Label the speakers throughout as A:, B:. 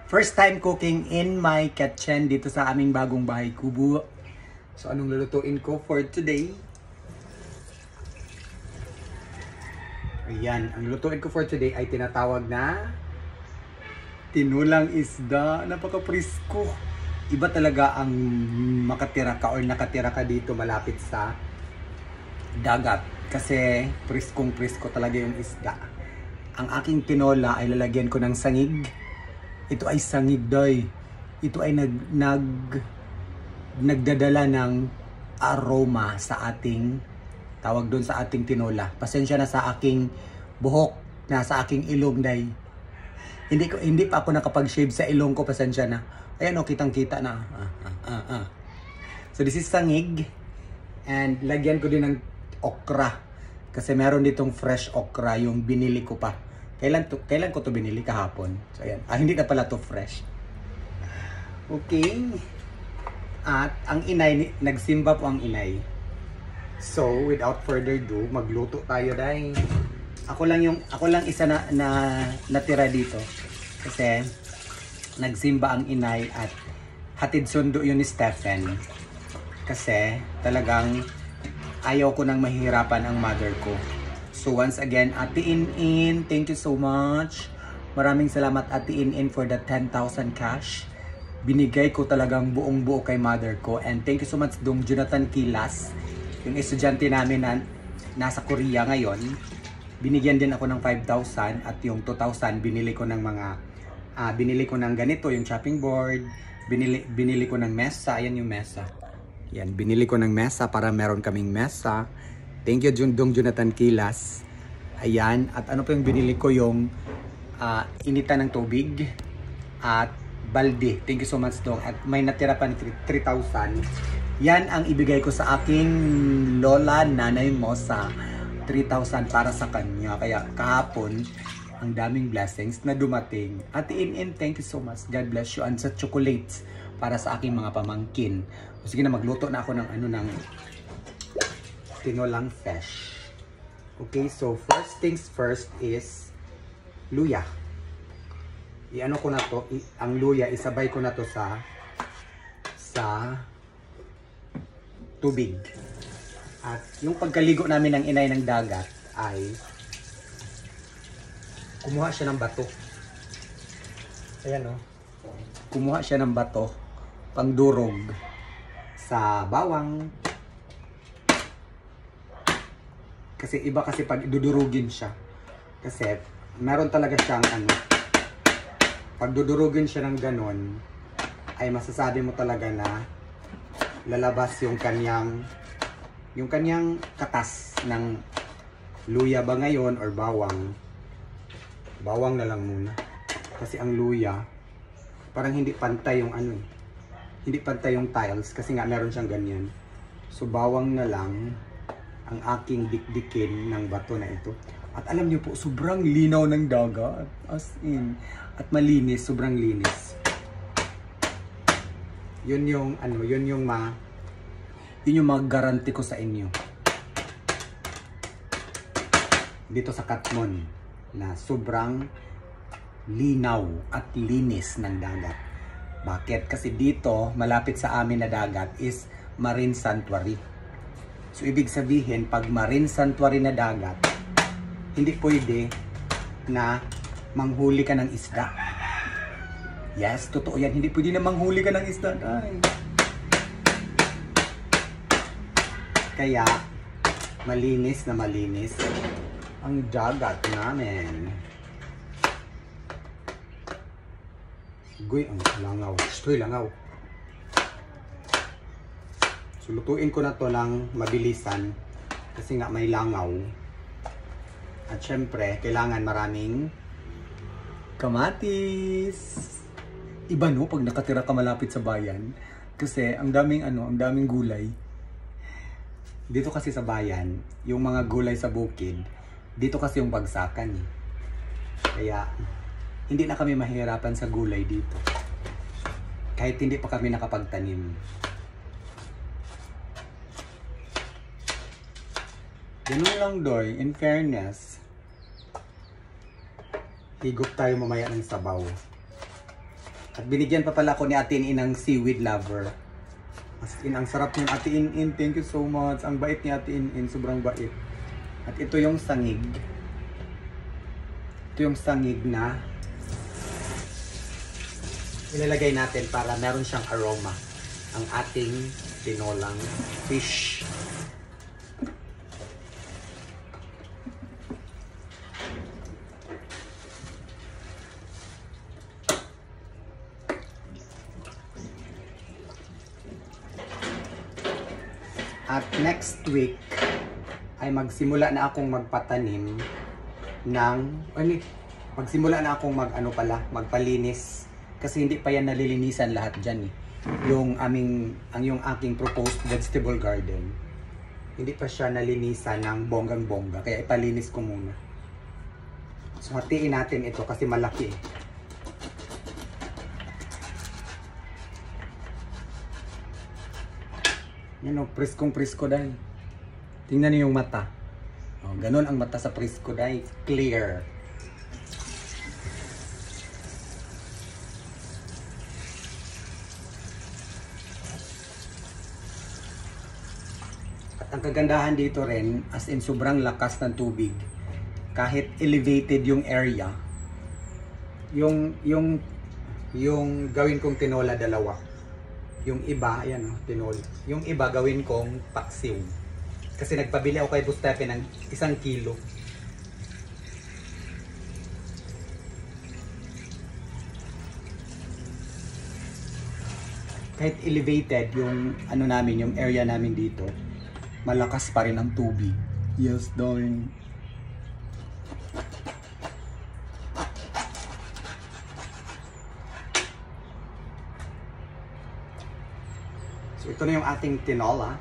A: First time cooking in my kitchen dito sa aming bagong bahay kubo. So anong lulutuin ko for today? Ayan, ang lulutuin ko for today ay tinatawag na tinulang isda. Napaka-presko. Iba talaga ang makatira ka or nakatira ka dito malapit sa dagat. Kasi preskong-presko talaga yung isda. Ang aking tinola ay lalagyan ko ng sangig. Ito ay sangig, doy. Ito ay nagdadala ng aroma sa ating, tawag doon sa ating tinola. Pasensya na sa aking buhok, na sa aking ilong, day. Hindi pa ako nakapag-shave sa ilong ko, pasensya na. Ayan o, kitang-kita na. So this is sangig. And lagyan ko din ng okra. Kasi meron ditong fresh okra, yung binili ko pa. Kailan ko to binili? Kahapon. So ayan. Hindi na pala to fresh. Okay. At ang inay, nagsimba po ang inay. So without further ado, magluto tayo dahil ako lang isa na natira dito. Kasi nagsimba ang inay at hatid sundo yun ni Stephen. Kasi talagang ayaw ko nang mahihirapan ang mother ko. So once again, Ate In, thank you so much. Maraming salamat Ate In for the 10,000 cash. Binigay ko talagang buong buo kay mother ko. And thank you so much Dong Jonathan Kilas, yung estudyante namin na nasa Korea ngayon. Binigyan din ako ng 5,000 at yung 2,000 binili ko ng binili ko ng ganito, yung chopping board. Binili ko ng mesa. Ayan yung mesa. Yan, binili ko ng mesa para meron kaming mesa. Thank you, Dong Jonathan Kilas. Ayan. At ano pa yung binili ko? Yung initan ng tubig at balde. Thank you so much, Dong. At may natira pa ng 3,000. Yan ang ibigay ko sa aking lola, nanay mo sa 3,000 para sa kanya. Kaya kahapon, ang daming blessings na dumating. Ate In, thank you so much. God bless you. And sa chocolates para sa aking mga pamangkin. Sige na, magluto na ako ng ng tinolang fish. Okay, so first things first is luya. Iano ko na to, ang luya, isabay ko na to sa tubig. At yung pagkaligo namin ng inay ng dagat ay kumuha siya ng bato. Ayan o. Kumuha siya ng bato pangdurog sa bawang. Kasi iba kasi pag dudurugin siya. Kasi meron talaga siyang pag dudurugin siya ng ganon, ay masasabi mo talaga na lalabas yung kanyang katas ng luya ba ngayon or bawang. Bawang na lang muna. Kasi ang luya, parang hindi pantay yung hindi pantay yung tiles kasi nga meron siyang ganyan. So bawang na lang ang aking dikdikin ng bato na ito. At alam niyo po, sobrang linaw ng dagat. As in. At malinis, sobrang linis. Yun yung mag-guarantee ko sa inyo. Dito sa Katmon na sobrang linaw at linis ng dagat. Bakit? Kasi dito, malapit sa amin na dagat is Marine Sanctuary. So, ibig sabihin, pag Marine Sanctuary na dagat, hindi pwede na manghuli ka ng isda. Yes, totoo yan. Hindi pwede na manghuli ka ng isda. Ay. Kaya, malinis na malinis ang dagat namin. Guy, ang langaw. Stoy, langaw. So, lutuin ko na to ng mabilisan kasi nga may langaw. At syempre, kailangan maraming kamatis. Iba no, pag nakatira ka malapit sa bayan. Kasi ang daming gulay. Dito kasi sa bayan, yung mga gulay sa bukid, dito kasi yung bagsakan. Kaya, hindi na kami mahirapan sa gulay dito. Kahit hindi pa kami nakapagtanim. Ganun lang, Doy. In fairness, higop tayo mamaya ng sabaw. At binigyan pa pala ako ni Ate In ng seaweed lover. As in, ang sarap ng Ate In. Thank you so much. Ang bait ni Ate In. Sobrang bait. At ito yung sangig. Ito yung sangig na ilalagay natin para meron siyang aroma. Ang ating tinolang fish. At next week ay magsimula na akong magpatanim ng magsimula na akong magpalinis kasi hindi pa yan nalilinisan lahat diyan eh. Yung aking proposed vegetable garden. Hindi pa siya nalinisan ng bonggang-bongga kaya ipalinis ko muna. So hatiin natin ito kasi malaki eh. Yan o, priskong-prisko dahil. Tingnan niyo yung mata. O, ganun ang mata sa prisko dahil. Clear. At ang kagandahan dito rin, as in sobrang lakas ng tubig. Kahit elevated yung area, yung gawin kong tinola dalawa. Yung iba, ayan o, tinola. Yung iba gawin kong paksiw. Kasi nagpabili ako kay Bustepe ng 1 kilo. Kahit elevated yung namin, yung area namin dito, malakas pa rin ang tubig. Yes, darling. So ito na yung ating tinola.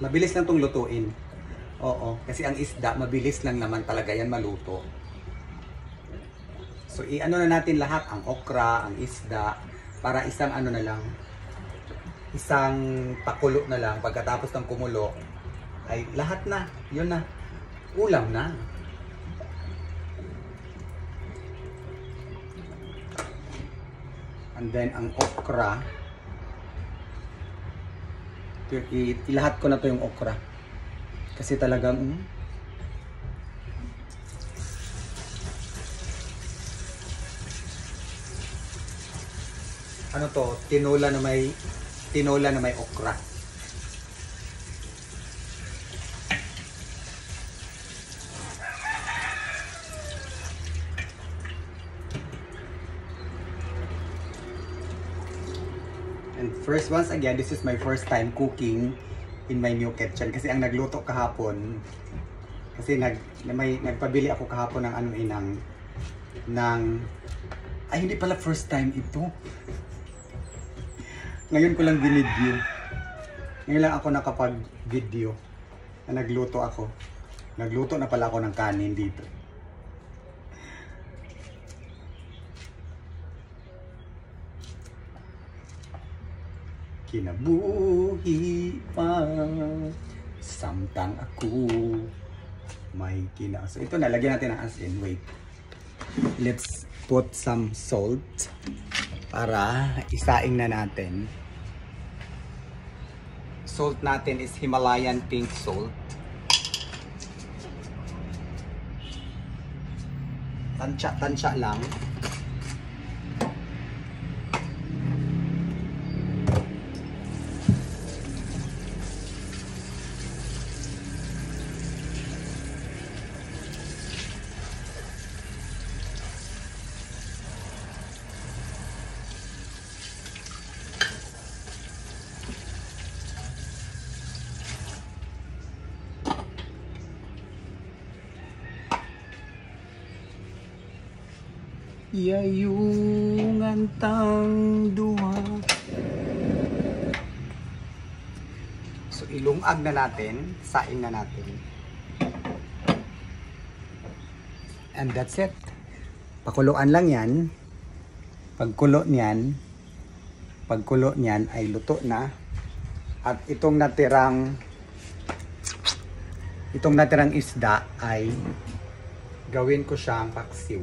A: Mabilis lang itong lutuin. Oo, kasi ang isda, mabilis lang naman talaga yan maluto. So i-ano na natin lahat, ang okra, ang isda, para isang na lang, isang pakulo na lang. Pagkatapos ng kumulo, ay lahat na, yun na, ulam na. And then ang okra, ilahat ko na to yung okra. Kasi talagang tinola na may okra. And first, once again, this is my first time cooking in my new kitchen. Kasi ang nagluto kahapon, kasi nagpabili ako kahapon ng ay hindi pala first time ito. Ngayon ko lang binidyo. Ngayon lang ako nakapag-video na nagluto ako. Nagluto na pala ako ng kanin dito. Kinabuhi pa samtang ako may So ito na, lagyan natin ng asin. Wait. Let's put some salt para isaing na natin. Salt natin is Himalayan pink salt. Tansya lang. Yayung antang duwa. So ilungag na natin, saing na natin. And that's it. Pakuluan lang yan. Pagkulo niyan ay luto na. At itong natirang isda ay Gawin ko siyang paksiw.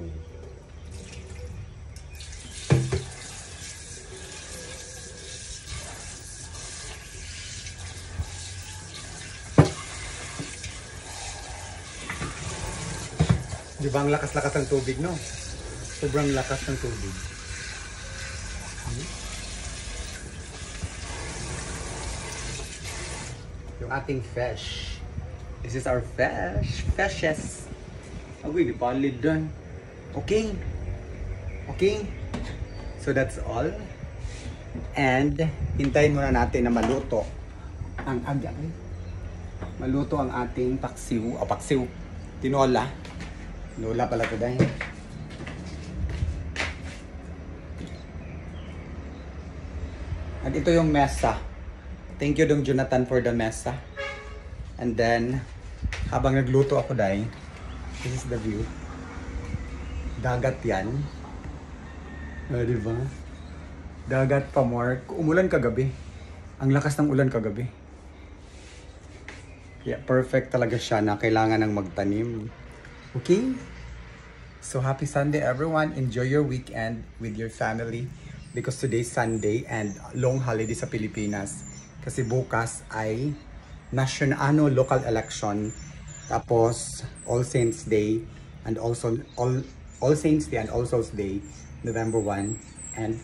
A: Di ba ang lakas-lakas ng tubig, no? Sobrang lakas ng tubig. Yung ating fish. This is our fish. Fishes. Agoy, palid dun. Okay. Okay. So that's all. And hintayin muna natin na maluto ang maluto ang ating paksiw. O paksiw. Tinola. Tinola pala ito dahil. At ito yung mesa. Thank you Dong Jonathan for the mesa. And then, habang nagluto ako dahil, this is the view. Dagat yan. Diba? Dagat pa more. Umulan kagabi. Ang lakas ng ulan kagabi. Yeah, perfect talaga siya na kailangan ng magtanim. Okay? So happy Sunday everyone. Enjoy your weekend with your family. Because today's Sunday and long holiday sa Pilipinas. Kasi bukas ay local election. Tapos All Saints Day and also All Saints Day and All Souls Day, November 1 and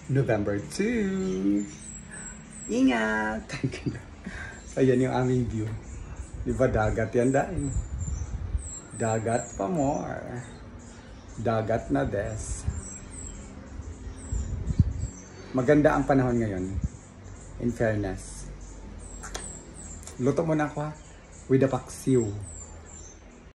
A: November 2. Ingat! So yan yung aming view. Diba dagat yan dahil? Dagat pa more. Dagat na des. Maganda ang panahon ngayon. In fairness. Luto muna ako ha. With the paksiw.